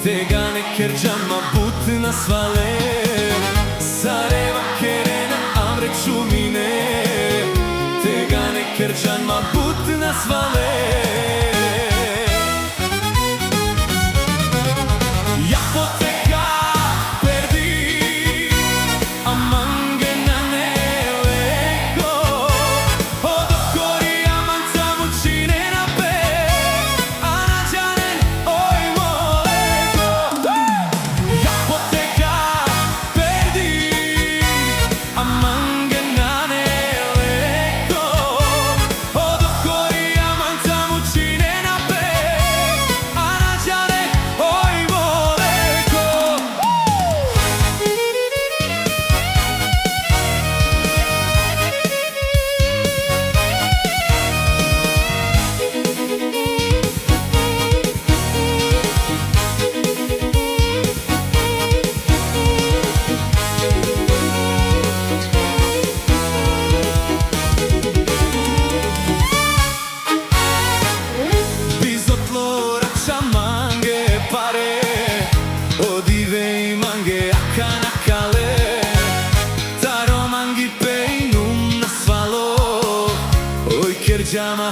Тега не керджама бутна свале Сарева керена амре чумине Тега не керджама бутна свале Я потека перди Аманге на нелеко Одо кори аманца мучине на пе Анаджанен ой молеко Я потека перди Аманge na neлеко Одо кори аманца мучине на пе Анаджанен ой молеко Bizotlora chamange pare Odivei mange akanakale Taro mangi peinum nasvalo Oi kerjama